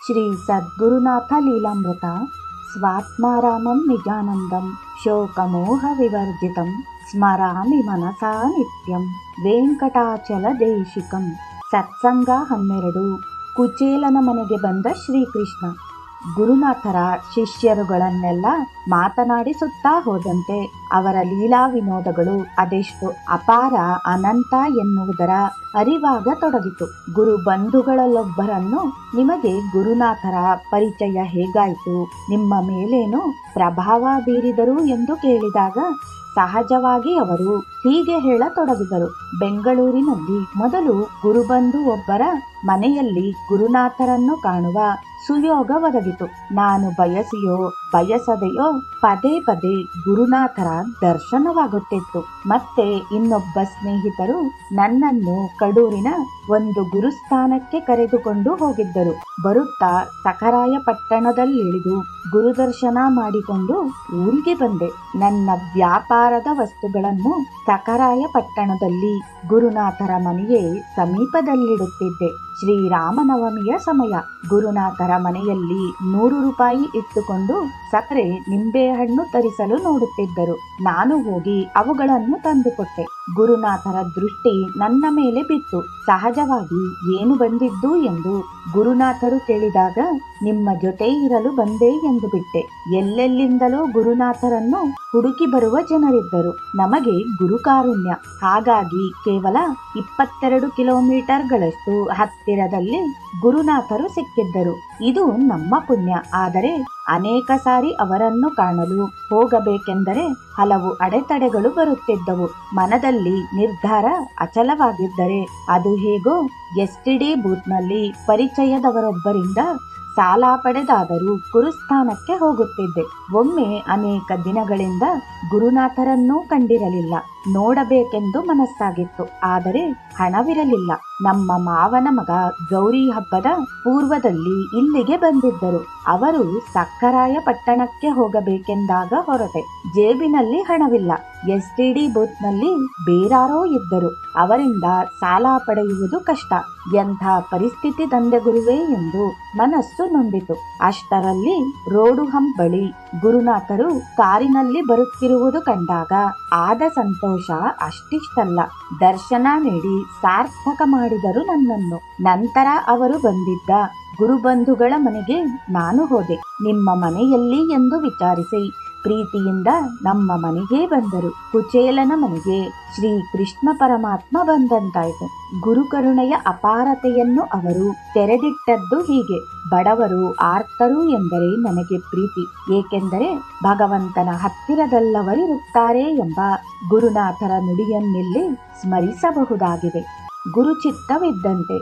ಶ್ರೀ ಸದ್ಗುರುನಾಥ ಲೀಲಾಮೃತ ಸ್ವಾತ್ಮಾರಾಮಂ ನಿಜಾನಂದಂ ಶೋಕಮೋಹ ವಿವರ್ಜಿತಂ ಸ್ಮರಾಮಿ ಮನಸಾ ನಿತ್ಯಂ ವೆಂಕಟಾಚಲ ದೇಶಿಕಂ. ಸತ್ಸಂಗ 12. ಕುಚೇಲನ ಮನೆಗೆ ಬಂದ ಶ್ರೀಕೃಷ್ಣ ಗುರುನಾಥರ ಶಿಷ್ಯರುಗಳನ್ನೆಲ್ಲ ಮಾತನಾಡಿಸುತ್ತಾ ಹೋದಂತೆ ಅವರ ಲೀಲಾ ವಿನೋದಗಳು ಅದೆಷ್ಟು ಅಪಾರ ಅನಂತ ಎನ್ನುವುದರ ಅರಿವಾಗತೊಡಗಿತು. ಗುರು ಬಂಧುಗಳಲ್ಲೊಬ್ಬರನ್ನು, ನಿಮಗೆ ಗುರುನಾಥರ ಪರಿಚಯ ಹೇಗಾಯಿತು, ನಿಮ್ಮ ಮೇಲೇನು ಪ್ರಭಾವ ಬೀರಿದರು ಎಂದು ಕೇಳಿದಾಗ ಸಹಜವಾಗಿ ಅವರು ಹೀಗೆ ಹೇಳತೊಡಗಿದರು. ಬೆಂಗಳೂರಿನಲ್ಲಿ ಮೊದಲು ಗುರುಬಂಧು ಒಬ್ಬರ ಮನೆಯಲ್ಲಿ ಗುರುನಾಥರನ್ನು ಕಾಣುವ ಸುಯೋಗ ಒದಗಿತು. ನಾನು ಬಯಸಿಯೋ ಬಯಸದೆಯೋ ಪದೇ ಪದೇ ಗುರುನಾಥರ ದರ್ಶನವಾಗುತ್ತಿತ್ತು. ಮತ್ತೆ ಇನ್ನೊಬ್ಬ ಸ್ನೇಹಿತರು ನನ್ನನ್ನು ಕಡೂರಿನ ಒಂದು ಗುರುಸ್ಥಾನಕ್ಕೆ ಕರೆದುಕೊಂಡು ಹೋಗಿದ್ದರು. ಬರುತ್ತಾ ಸಖರಾಯ ಪಟ್ಟಣದಲ್ಲಿಳಿದು ಗುರುದರ್ಶನ ಮಾಡಿಕೊಂಡು ಊರಿಗೆ ಬಂದೆ. ನನ್ನ ವ್ಯಾಪಾರದ ವಸ್ತುಗಳನ್ನು ಸಖರಾಯ ಪಟ್ಟಣದಲ್ಲಿ ಗುರುನಾಥರ ಮನೆಯೇ ಸಮೀಪದಲ್ಲಿಡುತ್ತಿದ್ದೆ. ಶ್ರೀರಾಮನವಮಿಯ ಸಮಯ. ಗುರುನಾಥರ ಮನೆಯಲ್ಲಿ 100 ರೂಪಾಯಿ ಇಟ್ಟುಕೊಂಡು ಸಕ್ಕರೆ ನಿಂಬೆಹಣ್ಣು ತರಿಸಲು ನೋಡುತ್ತಿದ್ದರು. ನಾನು ಹೋಗಿ ಅವುಗಳನ್ನು ತಂದುಕೊಟ್ಟೆ. ಗುರುನಾಥರ ದೃಷ್ಟಿ ನನ್ನ ಮೇಲೆ ಬಿತ್ತು. ಸಹಜವಾಗಿ ಏನು ಬಂದಿದ್ದು ಎಂದು ಗುರುನಾಥರು ಕೇಳಿದಾಗ ನಿಮ್ಮ ಜೊತೆ ಇರಲು ಬಂದೆ ಎಂದು ಬಿಟ್ಟೆ. ಎಲ್ಲೆಲ್ಲಿಂದಲೋ ಗುರುನಾಥರನ್ನು ಹುಡುಕಿ ಬರುವ ಜನರಿದ್ದರು. ನಮಗೆ ಗುರುಕಾರುಣ್ಯ. ಹಾಗಾಗಿ ಕೇವಲ 22 ಕಿಲೋಮೀಟರ್ಗಳಷ್ಟು ಹತ್ತಿರದಲ್ಲಿ ಗುರುನಾಥರು ಸಿಕ್ಕಿದ್ದರು. ಇದು ನಮ್ಮ ಪುಣ್ಯ. ಆದರೆ ಅನೇಕ ಸಾರಿ ಅವರನ್ನು ಕಾಣಲು ಹೋಗಬೇಕೆಂದರೆ ಹಲವು ಅಡೆತಡೆಗಳು ಬರುತ್ತಿದ್ದವು. ಮನದಲ್ಲಿ ನಿರ್ಧಾರ ಅಚಲವಾಗಿದ್ದರೆ ಅದು ಹೇಗೋ ಎಸ್ಟಿಡಿ ಬೂತ್ನಲ್ಲಿ ಪರಿಚಯದವರೊಬ್ಬರಿಂದ ಸಾಲ ಪಡೆದಾದರೂ ಗುರುಸ್ಥಾನಕ್ಕೆ ಹೋಗುತ್ತಿದ್ದೆ. ಒಮ್ಮೆ ಅನೇಕ ದಿನಗಳಿಂದ ಗುರುನಾಥರನ್ನೂ ಕಂಡಿರಲಿಲ್ಲ. ನೋಡಬೇಕೆಂದು ಮನಸ್ಸಾಗಿತ್ತು. ಆದರೆ ಹಣವಿರಲಿಲ್ಲ. ನಮ್ಮ ಮಾವನ ಮಗ ಗೌರಿ ಹಬ್ಬದ ಪೂರ್ವದಲ್ಲಿ ಇಲ್ಲಿಗೆ ಬಂದಿದ್ದರು. ಅವರು ಸಕ್ಕರಾಯ ಪಟ್ಟಣಕ್ಕೆ ಹೋಗಬೇಕೆಂದಾಗ ಹೊರಟೆ. ಜೇಬಿನಲ್ಲಿ ಹಣವಿಲ್ಲ. ಎಸ್ಟಿಡಿ ಬೂತ್ನಲ್ಲಿ ಬೇರಾರೋ ಇದ್ದರು. ಅವರಿಂದ ಸಾಲ ಪಡೆಯುವುದು ಕಷ್ಟ. ಎಂಥ ಪರಿಸ್ಥಿತಿ ತಂದೆ ಗುರುವೇ ಎಂದು ಮನಸ್ಸು ನೊಂದಿತು. ಅಷ್ಟರಲ್ಲಿ ರೋಡು ಹಂಪ್ ಬಳಿ ಗುರುನಾಥರು ಕಾರಿನಲ್ಲಿ ಬರುತ್ತಿರುವುದು ಕಂಡಾಗ ಆದ ಸಂತೋಷ ಅಷ್ಟಿಷ್ಟಲ್ಲ. ದರ್ಶನ ನೀಡಿ ಸಾರ್ಥಕ ಮಾಡಿದರು ನನ್ನನ್ನು. ನಂತರ ಅವರು ಬಂದಿದ್ದ ಗುರುಬಂಧುಗಳ ಮನೆಗೆ ನಾನು ಹೋದೆ. ನಿಮ್ಮ ಮನೆಯಲ್ಲಿ ಎಂದು ವಿಚಾರಿಸಿ ಪ್ರೀತಿಯಿಂದ ನಮ್ಮ ಮನೆಗೆ ಬಂದರು. ಕುಚೇಲನ ಮನೆಗೆ ಶ್ರೀ ಕೃಷ್ಣ ಪರಮಾತ್ಮ ಬಂದಂತಾಯಿತು. ಗುರುಕರುಣೆಯ ಅಪಾರತೆಯನ್ನು ಅವರು ತೆರೆದಿಟ್ಟದ್ದು ಹೀಗೆ. ಬಡವರು ಆರ್ತರು ಎಂದರೆ ನನಗೆ ಪ್ರೀತಿ. ಏಕೆಂದರೆ ಭಗವಂತನ ಹತ್ತಿರದಲ್ಲವರಿರುತ್ತಾರೆ ಎಂಬ ಗುರುನಾಥರ ನುಡಿಯನ್ನಿಲ್ಲಿ ಸ್ಮರಿಸಬಹುದಾಗಿದೆ. ಗುರುಚಿತ್ತವಿದ್ದಂತೆ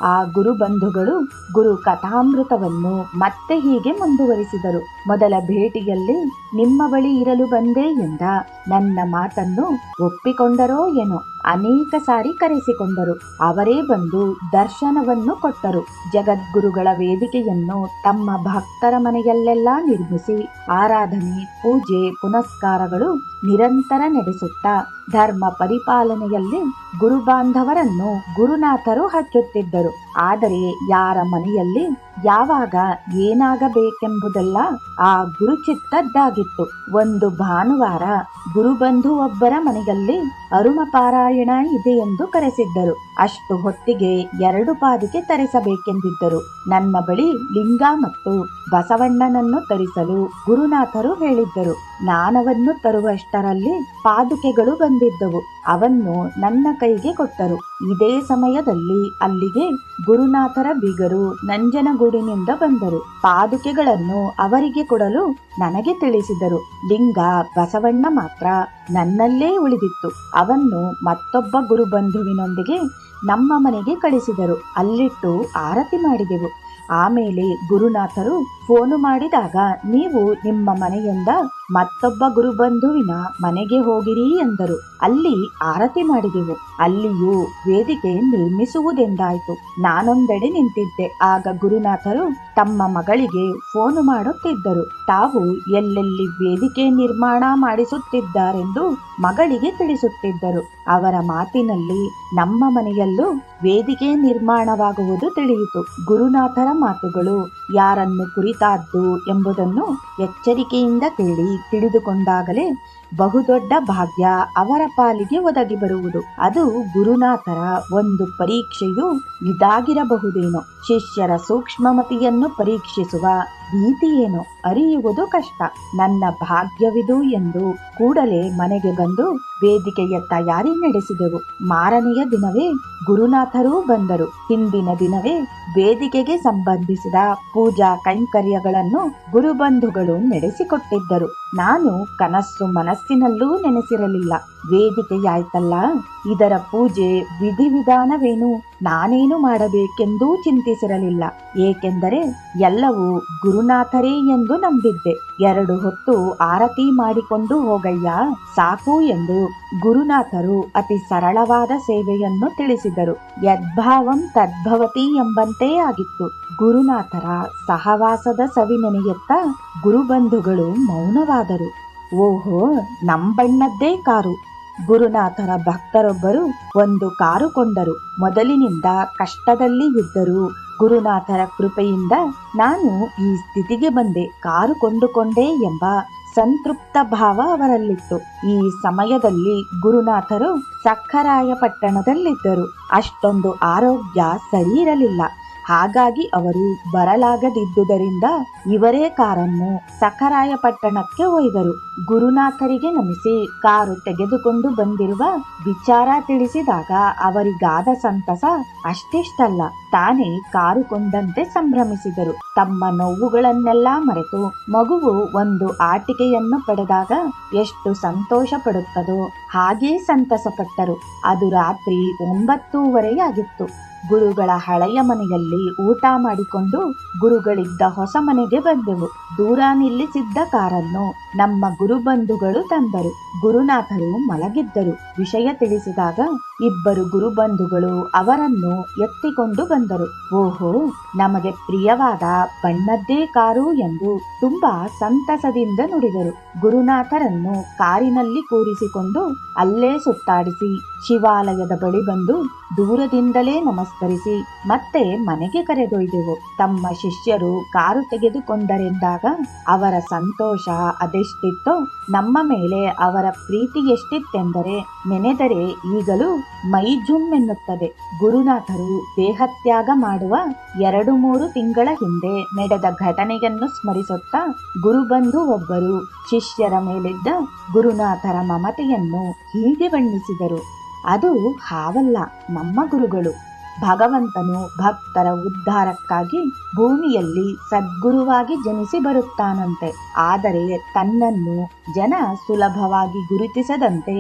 ಆ ಗುರುಬಂಧುಗಳು ಗುರು ಕಥಾಮೃತವನ್ನು ಮತ್ತೆ ಹೀಗೆ ಮುಂದುವರಿಸಿದರು. ಮೊದಲ ಭೇಟಿಯಲ್ಲಿ ನಿಮ್ಮ ಬಳಿ ಇರಲು ಬಂದೆ ಎಂದ ನನ್ನ ಮಾತನ್ನು ಒಪ್ಪಿಕೊಂಡರೋ ಏನೋ. ಅನೇಕ ಸಾರಿ ಕರೆಸಿಕೊಂಡರು. ಅವರೇ ಬಂದು ದರ್ಶನವನ್ನು ಕೊಟ್ಟರು. ಜಗದ್ಗುರುಗಳ ವೇದಿಕೆಯನ್ನು ತಮ್ಮ ಭಕ್ತರ ಮನೆಯಲ್ಲೆಲ್ಲ ನಿರ್ಮಿಸಿ ಆರಾಧನೆ, ಪೂಜೆ, ಪುನಸ್ಕಾರಗಳು ನಿರಂತರ ನಡೆಸುತ್ತಾ ಧರ್ಮ ಪರಿಪಾಲನೆಯಲ್ಲಿ ಗುರುಬಾಂಧವರನ್ನು ಗುರುನಾಥರು ಹಚ್ಚುತ್ತಿದ್ದರು. ಆದರೆ ಯಾರ ಮನೆಯಲ್ಲಿ ಯಾವಾಗ ಏನಾಗಬೇಕೆಂಬುದೆಲ್ಲ ಆ ಗುರುಚಿತ್ತದ್ದಾಗಿತ್ತು. ಒಂದು ಭಾನುವಾರ ಗುರುಬಂಧು ಒಬ್ಬರ ಮನೆಯಲ್ಲಿ ಅರುಣ ಪಾರಾಯಣ ಇದೆ ಎಂದು ಕರೆಸಿದ್ದರು. ಅಷ್ಟು ಹೊತ್ತಿಗೆ 2 ಪಾದುಕೆ ತರಿಸಬೇಕೆಂದಿದ್ದರು. ನನ್ನ ಬಳಿ ಲಿಂಗ ಮತ್ತು ಬಸವಣ್ಣನನ್ನು ತರಿಸಲು ಗುರುನಾಥರು ಹೇಳಿದ್ದರು. ನಾನವನ್ನು ತರುವಷ್ಟರಲ್ಲಿ ಪಾದುಕೆಗಳು ಬಂದಿದ್ದವು. ಅವನ್ನು ನನ್ನ ಕೈಗೆ ಕೊಟ್ಟರು. ಇದೇ ಸಮಯದಲ್ಲಿ ಅಲ್ಲಿಗೆ ಗುರುನಾಥರ ಬೀಗರು ನಂಜನಗೂಡಿನಿಂದ ಬಂದರು. ಪಾದುಕೆಗಳನ್ನು ಅವರಿಗೆ ಕೊಡಲು ನನಗೆ ತಿಳಿಸಿದರು. ಲಿಂಗ ಬಸವಣ್ಣ ಮಾತ್ರ ನನ್ನಲ್ಲೇ ಉಳಿದಿತ್ತು. ಅವನ್ನು ಮತ್ತೊಬ್ಬ ಗುರುಬಂಧುವಿನೊಂದಿಗೆ ನಮ್ಮ ಮನೆಗೆ ಕಳಿಸಿದರು. ಅಲ್ಲಿಟ್ಟು ಆರತಿ ಮಾಡಿದೆವು. ಆಮೇಲೆ ಗುರುನಾಥರು ಫೋನು ಮಾಡಿದಾಗ ನೀವು ನಿಮ್ಮ ಮನೆಯಿಂದ ಮತ್ತೊಬ್ಬ ಗುರುಬಂಧುವಿನ ಮನೆಗೆ ಹೋಗಿರಿ ಎಂದರು. ಅಲ್ಲಿ ಆರತಿ ಮಾಡಿದೆವು. ಅಲ್ಲಿಯೂ ವೇದಿಕೆ ನಿರ್ಮಿಸುವುದೆಂದಾಯಿತು. ನಾನೊಂದೆಡೆ ನಿಂತಿದ್ದೆ. ಆಗ ಗುರುನಾಥರು ತಮ್ಮ ಮಗಳಿಗೆ ಫೋನು ಮಾಡುತ್ತಿದ್ದರು. ತಾವು ಎಲ್ಲೆಲ್ಲಿ ವೇದಿಕೆ ನಿರ್ಮಾಣ ಮಾಡಿಸುತ್ತಿದ್ದಾರೆಂದು ಮಗಳಿಗೆ ತಿಳಿಸುತ್ತಿದ್ದರು. ಅವರ ಮಾತಿನಲ್ಲಿ ನಮ್ಮ ಮನೆಯಲ್ಲೂ ವೇದಿಕೆ ನಿರ್ಮಾಣವಾಗುವುದು ತಿಳಿಯಿತು. ಗುರುನಾಥರ ಮಾತುಗಳು ಯಾರನ್ನು ಕುರಿತಾದ್ದು ಎಂಬುದನ್ನು ಎಚ್ಚರಿಕೆಯಿಂದ ಕೇಳಿ ತಿಳಿದುಕೊಂಡಾಗಲೇ ಬಹುದೊಡ್ಡ ಭಾಗ್ಯ ಅವರ ಪಾಲಿಗೆ ಒದಗಿ ಬರುವುದು. ಅದು ಗುರುನಾಥರ ಒಂದು ಪರೀಕ್ಷೆಯು ಇದಾಗಿರಬಹುದೇನೋ. ಶಿಷ್ಯರ ಸೂಕ್ಷ್ಮಮತಿಯನ್ನು ಪರೀಕ್ಷಿಸುವ ರೀತಿಯೇನೋ ಅರಿಯುವುದು ಕಷ್ಟ. ನನ್ನ ಭಾಗ್ಯವಿದು ಎಂದು ಕೂಡಲೇ ಮನೆಗೆ ಬಂದು ವೇದಿಕೆಯ ತಯಾರಿ ನಡೆಸಿದೆವು. ಮಾರನೆಯ ದಿನವೇ ಗುರುನಾಥರೂ ಬಂದರು. ಹಿಂದಿನ ದಿನವೇ ವೇದಿಕೆಗೆ ಸಂಬಂಧಿಸಿದ ಪೂಜಾ ಕೈಂಕರ್ಯಗಳನ್ನು ಗುರುಬಂಧುಗಳು ನಡೆಸಿಕೊಟ್ಟಿದ್ದರು. ನಾನು ಕನಸು ಮನಸ್ಸಿನಲ್ಲೂ ನೆನೆಸಿರಲಿಲ್ಲ. ವೇದಿಕೆಯಾಯ್ತಲ್ಲ, ಇದರ ಪೂಜೆ ವಿಧಿವಿಧಾನವೇನು ನಾನೇನು ಮಾಡಬೇಕೆಂದೂ ಚಿಂತಿಸಿರಲಿಲ್ಲ. ಏಕೆಂದರೆ ಎಲ್ಲವೂ ಗುರುನಾಥರೇ ಎಂದು ನಂಬಿದ್ದೆ. 2 ಹೊತ್ತು ಆರತಿ ಮಾಡಿಕೊಂಡು ಹೋಗಯ್ಯ ಸಾಕು ಎಂದು ಗುರುನಾಥರು ಅತಿ ಸರಳವಾದ ಸೇವೆಯನ್ನು ತಿಳಿಸಿದರು. ಯದ್ಭಾವಂ ತದ್ಭವತಿ ಎಂಬಂತೆ ಆಗಿತ್ತು. ಗುರುನಾಥರ ಸಹವಾಸದ ಸವಿ ನೆನೆಯುತ್ತಾ ಗುರುಬಂಧುಗಳು ಮೌನವಾದರು. ಓಹೋ, ನಂಬಣ್ಣದ್ದೇ ಕಾರು. ಗುರುನಾಥರ ಭಕ್ತರೊಬ್ಬರು ಒಂದು ಕಾರು ಕೊಂಡರು. ಮೊದಲಿನಿಂದ ಕಷ್ಟದಲ್ಲಿ ಇದ್ದರೂ ಗುರುನಾಥರ ಕೃಪೆಯಿಂದ ನಾನು ಈ ಸ್ಥಿತಿಗೆ ಬಂದೆ, ಕಾರು ಕೊಂಡುಕೊಂಡೆ ಎಂಬ ಸಂತೃಪ್ತ ಭಾವ ಅವರಲ್ಲಿತ್ತು. ಈ ಸಮಯದಲ್ಲಿ ಗುರುನಾಥರು ಸಕ್ಕರಾಯಪಟ್ಟಣದಲ್ಲಿದ್ದರು. ಅಷ್ಟೊಂದು ಆರೋಗ್ಯ ಸರಿ ಇರಲಿಲ್ಲ. ಹಾಗಾಗಿ ಅವರು ಬರಲಾಗದಿದ್ದುದರಿಂದ ಇವರೇ ಕಾರನ್ನು ಸಖರಾಯಪಟ್ಟಣಕ್ಕೆ ಒಯ್ದರು. ಗುರುನಾಥರಿಗೆ ನಮಿಸಿ ಕಾರು ತೆಗೆದುಕೊಂಡು ಬಂದಿರುವ ವಿಚಾರ ತಿಳಿಸಿದಾಗ ಅವರಿಗಾದ ಸಂತಸ ಅಷ್ಟಿಷ್ಟಲ್ಲ. ತಾನೇ ಕಾರು ಕೊಂಡಂತೆ ಸಂಭ್ರಮಿಸಿದರು. ತಮ್ಮ ನೋವುಗಳನ್ನೆಲ್ಲ ಮರೆತು ಮಗುವು ಒಂದು ಆಟಿಕೆಯನ್ನು ಪಡೆದಾಗ ಎಷ್ಟು ಸಂತೋಷ ಪಡುತ್ತದೋ ಹಾಗೇ ಸಂತಸ ಪಟ್ಟರು. ಅದು ರಾತ್ರಿ 9:30 ಆಗಿತ್ತು. ಗುರುಗಳ ಹಳೆಯ ಮನೆಯಲ್ಲಿ ಊಟ ಮಾಡಿಕೊಂಡು ಗುರುಗಳಿದ್ದ ಹೊಸ ಮನೆಗೆ ಬಂದೆವು. ದೂರ ನಿಲ್ಲಿಸಿದ್ದ ಕಾರನ್ನು ನಮ್ಮ ಗುರುಬಂಧುಗಳು ತಂದರು. ಗುರುನಾಥರು ಮಲಗಿದ್ದರು. ವಿಷಯ ತಿಳಿಸಿದಾಗ ಇಬ್ಬರು ಗುರುಬಂಧುಗಳು ಅವರನ್ನು ಎತ್ತಿಕೊಂಡು ಬಂದರು. ಓಹೋ, ನಮಗೆ ಪ್ರಿಯವಾದ ಬಣ್ಣದ್ದೇ ಕಾರು ಎಂದು ತುಂಬಾ ಸಂತಸದಿಂದ ನುಡಿದರು. ಗುರುನಾಥರನ್ನು ಕಾರಿನಲ್ಲಿ ಕೂರಿಸಿಕೊಂಡು ಅಲ್ಲೇ ಸುತ್ತಾಡಿಸಿ ಶಿವಾಲಯದ ಬಳಿ ಬಂದು ದೂರದಿಂದಲೇ ನಮಸ್ಕರಿಸಿ ಮತ್ತೆ ಮನೆಗೆ ಕರೆದೊಯ್ದೆವು. ತಮ್ಮ ಶಿಷ್ಯರು ಕಾರು ತೆಗೆದುಕೊಂಡರೆಂದಾಗ ಅವರ ಸಂತೋಷ ಅದೆಷ್ಟಿತ್ತೋ, ನಮ್ಮ ಮೇಲೆ ಅವರ ಪ್ರೀತಿ ಎಷ್ಟಿತ್ತೆಂದರೆ ನೆನೆದರೆ ಈಗಲೂ ಮೈ ಜುಮ್ ಎನ್ನುತ್ತದೆ. ಗುರುನಾಥರು ದೇಹತ್ಯಾಗ ಮಾಡುವ 2-3 ತಿಂಗಳ ಹಿಂದೆ ನಡೆದ ಘಟನೆಯನ್ನು ಸ್ಮರಿಸುತ್ತಾ ಗುರುಬಂಧು ಒಬ್ಬರು ಶಿಷ್ಯರ ಮೇಲಿದ್ದ ಗುರುನಾಥರ ಮಮತೆಯನ್ನು ಹೀಗೆ ಬಣ್ಣಿಸಿದರು. ಅದು ಹಾವಲ್ಲ, ನಮ್ಮ ಗುರುಗಳು. ಭಗವಂತನು ಭಕ್ತರ ಉದ್ಧಾರಕ್ಕಾಗಿ ಭೂಮಿಯಲ್ಲಿ ಸದ್ಗುರುವಾಗಿ ಜನಿಸಿ ಬರುತ್ತಾನಂತೆ. ಆದರೆ ತನ್ನನ್ನು ಜನ ಸುಲಭವಾಗಿ ಗುರುತಿಸದಂತೆ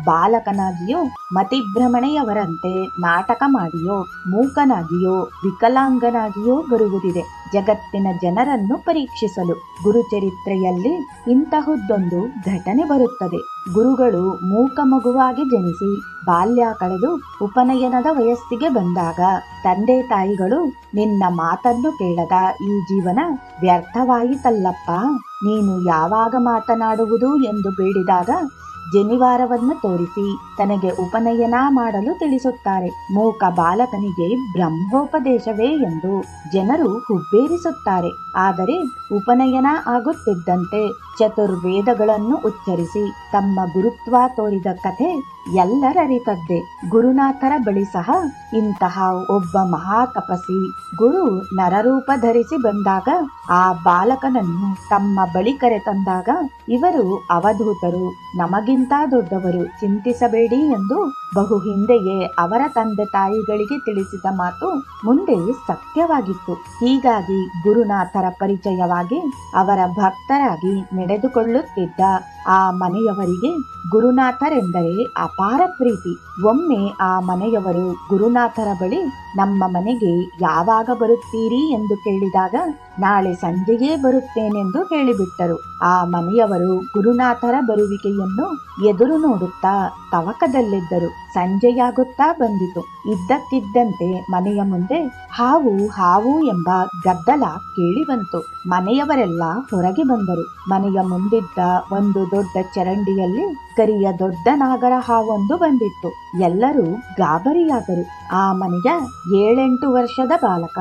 ಬಾಲಕನಾಗಿಯೋ ಮತಿಭ್ರಮಣೆಯವರಂತೆ ನಾಟಕ ಮಾಡಿಯೋ ಮೂಕನಾಗಿಯೋ ವಿಕಲಾಂಗನಾಗಿಯೋ ಬರುವುದಿದೆ ಜಗತ್ತಿನ ಜನರನ್ನು ಪರೀಕ್ಷಿಸಲು. ಗುರುಚರಿತ್ರೆಯಲ್ಲಿ ಇಂತಹದ್ದೊಂದು ಘಟನೆ ಬರುತ್ತದೆ. ಗುರುಗಳು ಮೂಕ ಮಗುವಾಗಿ ಜನಿಸಿ ಬಾಲ್ಯ ಕಳೆದು ಉಪನಯನದ ವಯಸ್ಸಿಗೆ ಬಂದಾಗ ತಂದೆ ತಾಯಿಗಳು, ನಿನ್ನ ಮಾತನ್ನು ಕೇಳದ ಈ ಜೀವನ ವ್ಯರ್ಥವಾಯಿತಲ್ಲಪ್ಪ, ನೀನು ಯಾವಾಗ ಮಾತನಾಡುವುದು ಎಂದು ಬೇಡಿದಾಗ ಜನಿವಾರವನ್ನು ತೋರಿಸಿ ತನಗೆ ಉಪನಯನ ಮಾಡಲು ತಿಳಿಸುತ್ತಾರೆ. ಮೂಕ ಬಾಲಕನಿಗೆ ಬ್ರಹ್ಮೋಪದೇಶವೇ ಎಂದು ಜನರು ಹುಬ್ಬೇರಿಸುತ್ತಾರೆ. ಆದರೆ ಉಪನಯನ ಆಗುತ್ತಿದ್ದಂತೆ ಚತುರ್ವೇದಗಳನ್ನು ಉಚ್ಚರಿಸಿ ತಮ್ಮ ಗುರುತ್ವ ತೋರಿದ ಕಥೆ ಎಲ್ಲರರಿತದ್ದೇ. ಗುರುನಾಥರ ಬಳಿ ಸಹ ಇಂತಹ ಒಬ್ಬ ಮಹಾ ತಪಸ್ವಿ ಗುರು ನರರೂಪ ಧರಿಸಿ ಬಂದಾಗ ಆ ಬಾಲಕನನ್ನು ತಮ್ಮ ಬಳಿ ಕರೆತಂದಾಗ ಇವರು ಅವಧೂತರು, ನಮಗಿಂತ ದೊಡ್ಡವರು, ಚಿಂತಿಸಬೇಡಿ ಎಂದು ಬಹು ಹಿಂದೆಯೇ ಅವರ ತಂದೆ ತಾಯಿಗಳಿಗೆ ತಿಳಿಸಿದ ಮಾತು ಮುಂದೆ ಸತ್ಯವಾಗಿತ್ತು. ಹೀಗಾಗಿ ಗುರುನಾಥರ ಪರಿಚಯವಾಗಿ ಅವರ ಭಕ್ತರಾಗಿ ನಡೆದುಕೊಳ್ಳುತ್ತಿದ್ದ ಆ ಮನೆಯವರಿಗೆ ಗುರುನಾಥರೆಂದರೆ ಅಪಾರ ಪ್ರೀತಿ. ಒಮ್ಮೆ ಆ ಮನೆಯವರು ಗುರುನಾಥರ ಬಳಿ ನಮ್ಮ ಮನೆಗೆ ಯಾವಾಗ ಬರುತ್ತೀರಿ ಎಂದು ಕೇಳಿದಾಗ ನಾಳೆ ಸಂಜೆಯೇ ಬರುತ್ತೇನೆಂದು ಹೇಳಿಬಿಟ್ಟರು. ಆ ಮನೆಯವರು ಗುರುನಾಥರ ಬರುವಿಕೆಯನ್ನು ಎದುರು ನೋಡುತ್ತಾ ತವಕದಲ್ಲಿದ್ದರು. ಸಂಜೆಯಾಗುತ್ತಾ ಬಂದಿತು. ಇದ್ದಕ್ಕಿದ್ದಂತೆ ಮನೆಯ ಮುಂದೆ ಹಾವು ಹಾವು ಎಂಬ ಗದ್ದಲ ಕೇಳಿಬಂತು. ಮನೆಯವರೆಲ್ಲ ಹೊರಗೆ ಬಂದರು. ಮನೆಯ ಮುಂದಿದ್ದ ಒಂದು ದೊಡ್ಡ ಚರಂಡಿಯಲ್ಲಿ ಕರಿಯ ದೊಡ್ಡ ನಾಗರ ಹಾವೊಂದು ಬಂದಿತ್ತು. ಎಲ್ಲರೂ ಗಾಬರಿಯಾದರು. ಆ ಮನೆಯ 7-8 ವರ್ಷದ ಬಾಲಕ.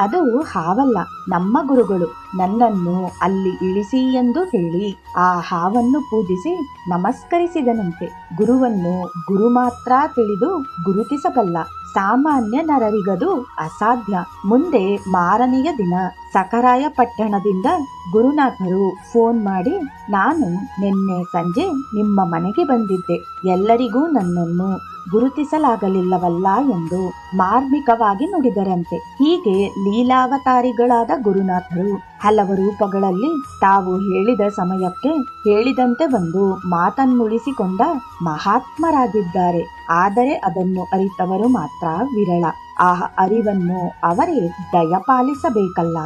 ಅದು ಹಾವಲ್ಲ, ನಮ್ಮ ಗುರುಗಳು ನನ್ನನ್ನು ಅಲ್ಲಿ ಇಳಿಸಿ ಎಂದು ಹೇಳಿ ಆ ಹಾವನ್ನು ಪೂಜಿಸಿ ನಮಸ್ಕರಿಸಿದನಂತೆ. ಗುರುವನ್ನು ಗುರು ಮಾತ್ರ ತಿಳಿದು ಗುರುತಿಸಬಲ್ಲ. ಸಾಮಾನ್ಯ ನರರಿಗದು ಅಸಾಧ್ಯ. ಮುಂದೆ ಮಾರನೆಯ ದಿನ ಸಖರಾಯ ಪಟ್ಟಣದಿಂದ ಗುರುನಾಥರು ಫೋನ್ ಮಾಡಿ, ನಾನು ನಿನ್ನೆ ಸಂಜೆ ನಿಮ್ಮ ಮನೆಗೆ ಬಂದಿದ್ದೆ, ಎಲ್ಲರಿಗೂ ನನ್ನನ್ನು ಗುರುತಿಸಲಾಗಲಿಲ್ಲವಲ್ಲ ಎಂದು ಮಾರ್ಮಿಕವಾಗಿ ನುಡಿದರಂತೆ. ಹೀಗೆ ಲೀಲಾವತಾರಿಗಳಾದ ಗುರುನಾಥರು ಹಲವು ರೂಪಗಳಲ್ಲಿ ತಾವು ಹೇಳಿದ ಸಮಯಕ್ಕೆ ಹೇಳಿದಂತೆ ಬಂದು ಮಾತನ್ನುಳಿಸಿಕೊಂಡ ಮಹಾತ್ಮರಾಗಿದ್ದಾರೆ. ಆದರೆ ಅದನ್ನು ಅರಿತವರು ಮಾತ್ರ ವಿರಳ. ಆ ಅರಿವನ್ನು ಅವರೇ ದಯಪಾಲಿಸಬೇಕಲ್ಲ.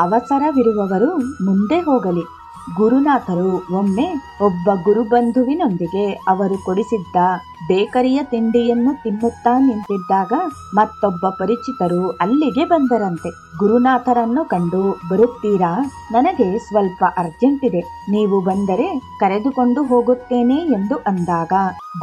ಅವಸರವಿರುವವರು ಮುಂದೆ ಹೋಗಲಿ. ಗುರುನಾಥರು ಒಮ್ಮೆ ಒಬ್ಬ ಗುರುಬಂಧುವಿನೊಂದಿಗೆ ಅವರು ಕೊಡಿಸಿದ್ದ ಬೇಕರಿಯ ತಿಂಡಿಯನ್ನು ತಿನ್ನುತ್ತಾ ನಿಂತಿದ್ದಾಗ ಮತ್ತೊಬ್ಬ ಪರಿಚಿತರು ಅಲ್ಲಿಗೆ ಬಂದರಂತೆ. ಗುರುನಾಥರನ್ನು ಕಂಡು, ಬರುತ್ತೀರಾ? ನನಗೆ ಸ್ವಲ್ಪ ಅರ್ಜೆಂಟ್ ಇದೆ, ನೀವು ಬಂದರೆ ಕರೆದುಕೊಂಡು ಹೋಗುತ್ತೇನೆ ಎಂದು ಅಂದಾಗ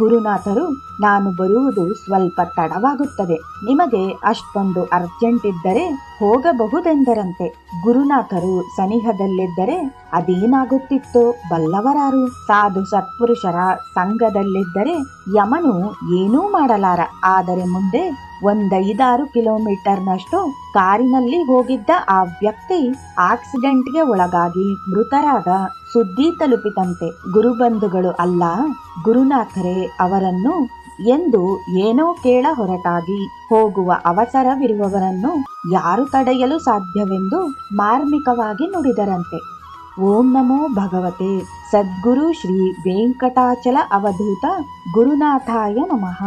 ಗುರುನಾಥರು, ನಾನು ಬರುವುದು ಸ್ವಲ್ಪ ತಡವಾಗುತ್ತದೆ, ನಿಮಗೆ ಅಷ್ಟೊಂದು ಅರ್ಜೆಂಟ್ ಇದ್ದರೆ ಹೋಗಬಹುದೆಂದರಂತೆ. ಗುರುನಾಥರು ಸನಿಹದಲ್ಲಿದ್ದರೆ ಅದೇನಾಗುತ್ತಿತ್ತೋ ಬಲ್ಲವರಾರು. ಸಾಧು ಸತ್ಪುರುಷರ ಸಂಘದಲ್ಲಿದ್ದರೆ ಯಮನು ಏನೂ ಮಾಡಲಾರ. ಆದರೆ ಮುಂದೆ 5-6 ಕಿಲೋಮೀಟರ್ನಷ್ಟು ಕಾರಿನಲ್ಲಿ ಹೋಗಿದ್ದ ಆ ವ್ಯಕ್ತಿ ಆಕ್ಸಿಡೆಂಟ್ಗೆ ಒಳಗಾಗಿ ಮೃತರಾದ ಸುದ್ದಿ ತಲುಪಿತಂತೆ. ಗುರುಬಂಧುಗಳು ಅಲ್ಲ, ಗುರುನಾಥರೇ ಅವರನ್ನು ಎಂದು ಏನೋ ಕೇಳ ಹೊರಟಾಗಿ ಹೋಗುವ ಅವಸರವಿರುವವರನ್ನು ಯಾರು ತಡೆಯಲು ಸಾಧ್ಯವೆಂದು ಮಾರ್ಮಿಕವಾಗಿ ನುಡಿದರಂತೆ. ಓಂ ನಮೋ ಭಗವತೆ ಸದ್ಗುರು ಶ್ರೀ ವೆಂಕಟಾಚಲ ಅವಧೂತ ಗುರುನಾಥಾಯ ನಮಃ.